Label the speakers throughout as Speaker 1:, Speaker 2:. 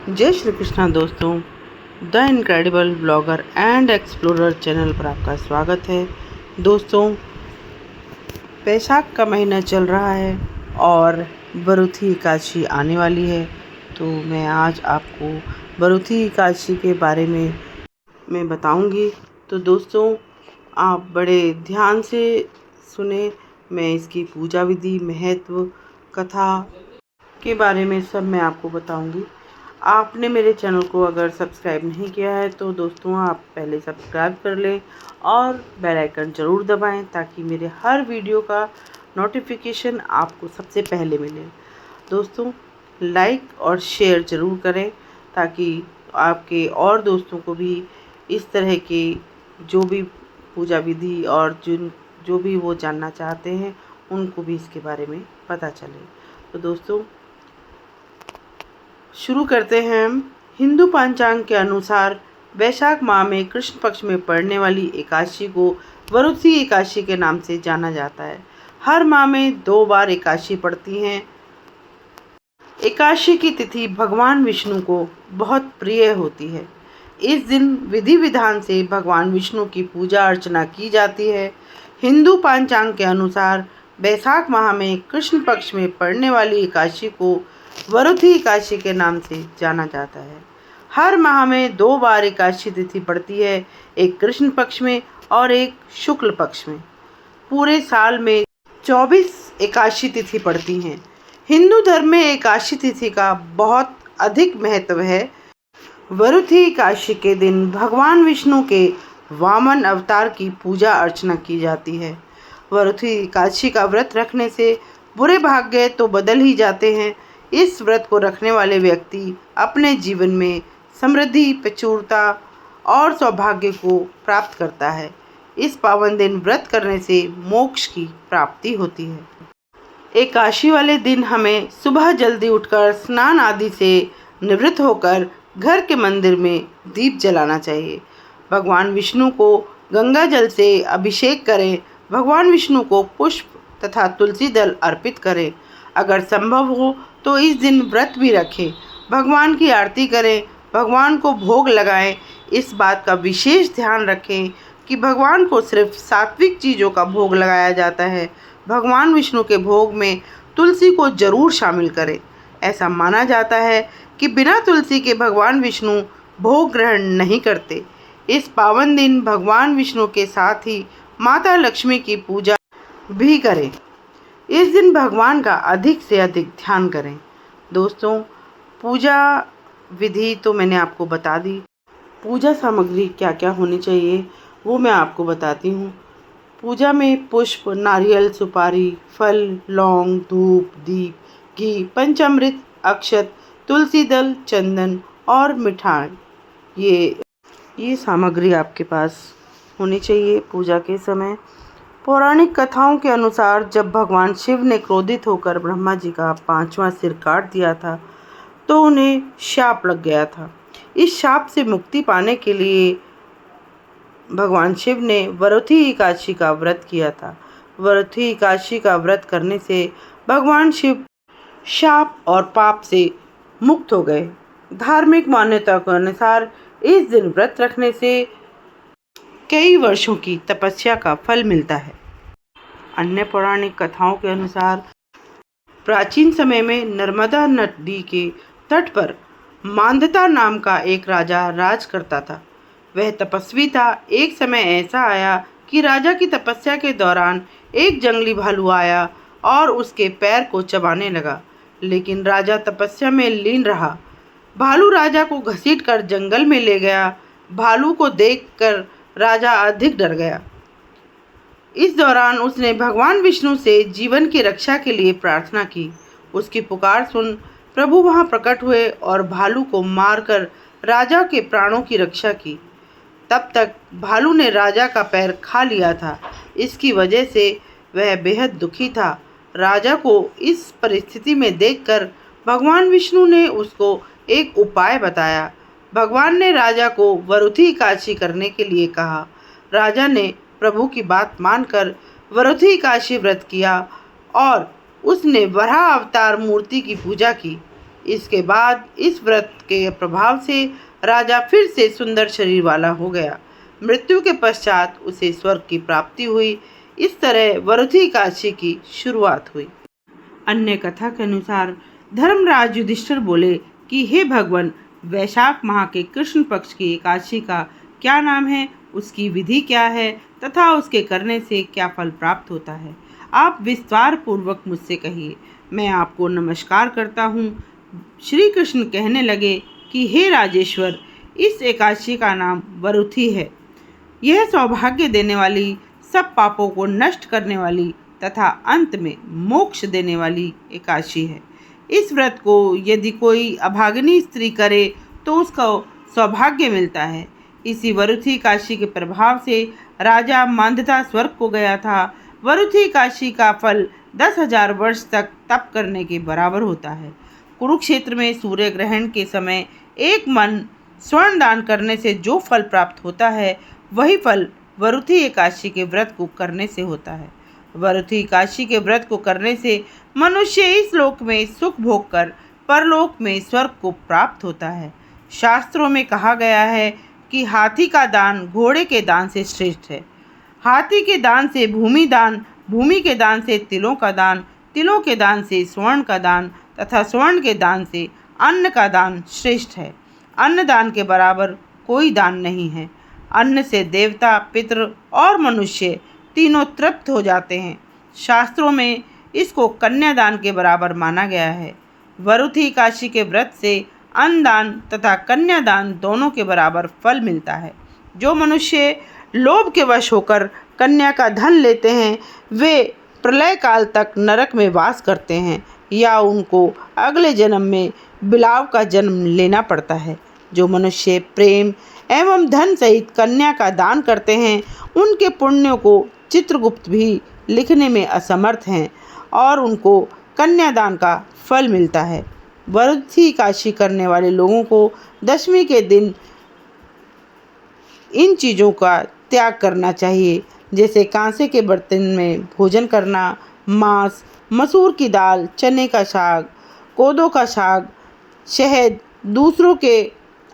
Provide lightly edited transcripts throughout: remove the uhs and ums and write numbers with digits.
Speaker 1: जय श्री कृष्णा दोस्तों। The incredible blogger and explorer channel पर आपका स्वागत है। दोस्तों, बैसाख का महीना चल रहा है और बरूथी एकादशी आने वाली है। तो मैं आज आपको बरूथी एकादशी के बारे में मैं बताऊंगी। तो दोस्तों, आप बड़े ध्यान से सुने। मैं इसकी पूजा विधि, महत्व, कथा के बारे में सब मैं आपको बताऊंगी। आपने मेरे चैनल को अगर सब्सक्राइब नहीं किया है तो दोस्तों आप पहले सब्सक्राइब कर लें और बेल आइकन ज़रूर दबाएं ताकि मेरे हर वीडियो का नोटिफिकेशन आपको सबसे पहले मिले। दोस्तों, लाइक और शेयर ज़रूर करें ताकि आपके और दोस्तों को भी इस तरह के जो भी पूजा विधि और जो भी वो जानना चाहते हैं उनको भी इसके बारे में पता चले। तो दोस्तों, शुरू करते हैं हम। हिंदू पंचांग के अनुसार वैशाख माह में कृष्ण पक्ष में पड़ने वाली एकादशी को वरुथी एकादशी के नाम से जाना जाता है। हर माह में 2 बार एकादशी पड़ती हैं। एकादशी की तिथि भगवान विष्णु को बहुत प्रिय होती है। इस दिन विधि विधान से भगवान विष्णु की पूजा अर्चना की जाती है। हिंदू पंचांग के अनुसार बैसाख माह में कृष्ण पक्ष में पड़ने वाली एकादशी को वरुथी एकादशी के नाम से जाना जाता है। हर माह में 2 बार एकादशी तिथि पड़ती है, एक कृष्ण पक्ष में और एक शुक्ल पक्ष में। पूरे साल में 24 एकादशी तिथि पड़ती हैं। हिंदू धर्म में एकादशी तिथि का बहुत अधिक महत्व है। वरुथी एकादशी के दिन भगवान विष्णु के वामन अवतार की पूजा अर्चना की जाती है। वरुथी एकादशी का व्रत रखने से बुरे भाग्य तो बदल ही जाते हैं। इस व्रत को रखने वाले व्यक्ति अपने जीवन में समृद्धि, प्रचुरता और सौभाग्य को प्राप्त करता है। इस पावन दिन व्रत करने से मोक्ष की प्राप्ति होती है। एकादशी वाले दिन हमें सुबह जल्दी उठकर स्नान आदि से निवृत्त होकर घर के मंदिर में दीप जलाना चाहिए। भगवान विष्णु को गंगा जल से अभिषेक करें। भगवान विष्णु को पुष्प तथा तुलसी दल अर्पित करें। अगर संभव हो तो इस दिन व्रत भी रखें। भगवान की आरती करें, भगवान को भोग लगाएं। इस बात का विशेष ध्यान रखें कि भगवान को सिर्फ सात्विक चीज़ों का भोग लगाया जाता है। भगवान विष्णु के भोग में तुलसी को जरूर शामिल करें। ऐसा माना जाता है कि बिना तुलसी के भगवान विष्णु भोग ग्रहण नहीं करते। इस पावन दिन भगवान विष्णु के साथ ही माता लक्ष्मी की पूजा भी करें। इस दिन भगवान का अधिक से अधिक ध्यान करें। दोस्तों, पूजा विधि तो मैंने आपको बता दी। पूजा सामग्री क्या क्या होनी चाहिए वो मैं आपको बताती हूँ। पूजा में पुष्प, नारियल, सुपारी, फल, लौंग, धूप, दीप, घी, पंचामृत, अक्षत, तुलसी दल, चंदन और मिठाई, ये सामग्री आपके पास होनी चाहिए पूजा के समय। पौराणिक कथाओं के अनुसार जब भगवान शिव ने क्रोधित होकर ब्रह्मा जी का 5वां सिर काट दिया था तो उन्हें शाप लग गया था। इस शाप से मुक्ति पाने के लिए भगवान शिव ने वरुथी एकादशी का व्रत किया था। वरुथी एकादशी का व्रत करने से भगवान शिव शाप और पाप से मुक्त हो गए। धार्मिक मान्यता के अनुसार इस दिन व्रत रखने से कई वर्षों की तपस्या का फल मिलता है। अन्य पौराणिक कथाओं के अनुसार प्राचीन समय में नर्मदा नदी के तट पर मांधाता नाम का एक राजा राज करता था। वह तपस्वी था। एक समय ऐसा आया कि राजा की तपस्या के दौरान एक जंगली भालू आया और उसके पैर को चबाने लगा, लेकिन राजा तपस्या में लीन रहा। भालू राजा को घसीटकर जंगल में ले गया। भालू को देखकर राजा अधिक डर गया। इस दौरान उसने भगवान विष्णु से जीवन की रक्षा के लिए प्रार्थना की। उसकी पुकार सुन प्रभु वहां प्रकट हुए और भालू को मारकर राजा के प्राणों की रक्षा की। तब तक भालू ने राजा का पैर खा लिया था। इसकी वजह से वह बेहद दुखी था। राजा को इस परिस्थिति में देखकर भगवान विष्णु ने उसको एक उपाय बताया। भगवान ने राजा को वरुथी एकादशी करने के लिए कहा। राजा ने प्रभु की बात मानकर वरुथी एकादशी व्रत किया और उसने वराह अवतार मूर्ति की पूजा की। इसके बाद इस व्रत के प्रभाव से राजा फिर से सुंदर शरीर वाला हो गया। मृत्यु के पश्चात उसे स्वर्ग की प्राप्ति हुई। इस तरह वरुथी एकादशी की शुरुआत हुई। अन्य कथा के अनुसार धर्मराज युधिष्ठिर बोले कि हे भगवान, वैशाख माह के कृष्ण पक्ष की एकादशी का क्या नाम है, उसकी विधि क्या है तथा उसके करने से क्या फल प्राप्त होता है? आप विस्तार पूर्वक मुझसे कहिए। मैं आपको नमस्कार करता हूँ। श्री कृष्ण कहने लगे कि हे राजेश्वर, इस एकादशी का नाम वरुथी है। यह सौभाग्य देने वाली, सब पापों को नष्ट करने वाली तथा अंत में मोक्ष देने वाली एकादशी है। इस व्रत को यदि कोई अभागिनी स्त्री करे तो उसको सौभाग्य मिलता है। इसी वरुथी एकादशी के प्रभाव से राजा मांधाता स्वर्ग को गया था। वरुथी एकादशी का फल 10,000 वर्ष तक तप करने के बराबर होता है। कुरुक्षेत्र में सूर्य ग्रहण के समय एक मन स्वर्ण दान करने से जो फल प्राप्त होता है, वही फल वरुथी एकादशी के व्रत को करने से होता है। वरुथी एकादशी के व्रत को करने से मनुष्य इस लोक में सुख भोग कर परलोक में स्वर्ग को प्राप्त होता है। शास्त्रों में कहा गया है कि हाथी का दान घोड़े के दान से श्रेष्ठ है। हाथी के दान से भूमि दान, भूमि के दान से तिलों का दान, तिलों के दान से स्वर्ण का दान तथा स्वर्ण के दान से अन्न का दान श्रेष्ठ है। अन्न दान के बराबर कोई दान नहीं है। अन्न से देवता, पितृ और मनुष्य तीनों तृप्त हो जाते हैं। शास्त्रों में इसको कन्यादान के बराबर माना गया है। वरुथी एकादशी के व्रत से अन्नदान तथा कन्यादान दोनों के बराबर फल मिलता है। जो मनुष्य लोभ के वश होकर कन्या का धन लेते हैं, वे प्रलय काल तक नरक में वास करते हैं या उनको अगले जन्म में बिलाव का जन्म लेना पड़ता है। जो मनुष्य प्रेम एवं धन सहित कन्या का दान करते हैं, उनके पुण्यों को चित्रगुप्त भी लिखने में असमर्थ हैं और उनको कन्यादान का फल मिलता है। वरुथी एकादशी करने वाले लोगों को दशमी के दिन इन चीज़ों का त्याग करना चाहिए, जैसे कांसे के बर्तन में भोजन करना, मांस, मसूर की दाल, चने का साग, कोदो का साग, शहद, दूसरों के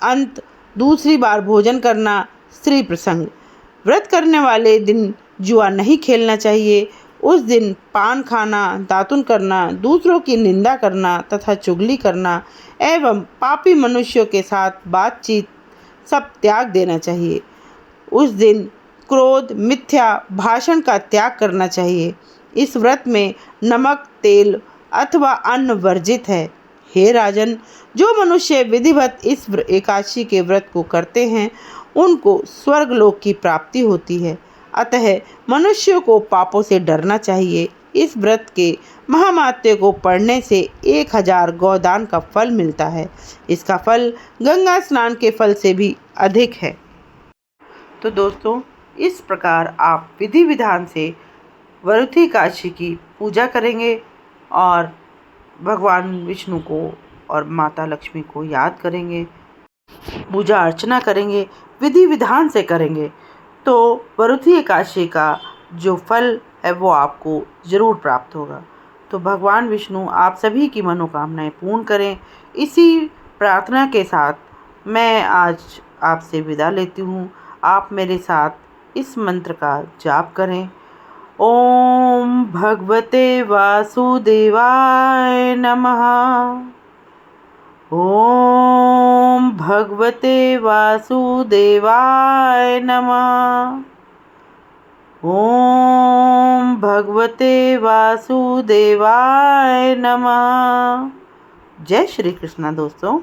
Speaker 1: अंत दूसरी बार भोजन करना, स्त्री प्रसंग। व्रत करने वाले दिन जुआ नहीं खेलना चाहिए। उस दिन पान खाना, दातुन करना, दूसरों की निंदा करना तथा चुगली करना एवं पापी मनुष्यों के साथ बातचीत सब त्याग देना चाहिए। उस दिन क्रोध, मिथ्या भाषण का त्याग करना चाहिए। इस व्रत में नमक, तेल अथवा अन्न वर्जित है। हे राजन, जो मनुष्य विधिवत इस एकादशी के व्रत को करते हैं, उनको स्वर्गलोक की प्राप्ति होती है। अतः मनुष्यों को पापों से डरना चाहिए। इस व्रत के महामात्य को पढ़ने से 1000 गौदान का फल मिलता है। इसका फल गंगा स्नान के फल से भी अधिक है। तो दोस्तों, इस प्रकार आप विधि विधान से वरुथी एकादशी की पूजा करेंगे और भगवान विष्णु को और माता लक्ष्मी को याद करेंगे, पूजा अर्चना करेंगे, विधि विधान से करेंगे, तो वरुथी एकादशी का जो फल है वो आपको ज़रूर प्राप्त होगा। तो भगवान विष्णु आप सभी की मनोकामनाएं पूर्ण करें। इसी प्रार्थना के साथ मैं आज आपसे विदा लेती हूँ। आप मेरे साथ इस मंत्र का जाप करें। ओम भगवते वासुदेवाय नमः। ओम भगवते वासुदेवाय नमः। ओम भगवते वासुदेवाय नमः। जय श्री कृष्ण दोस्तों।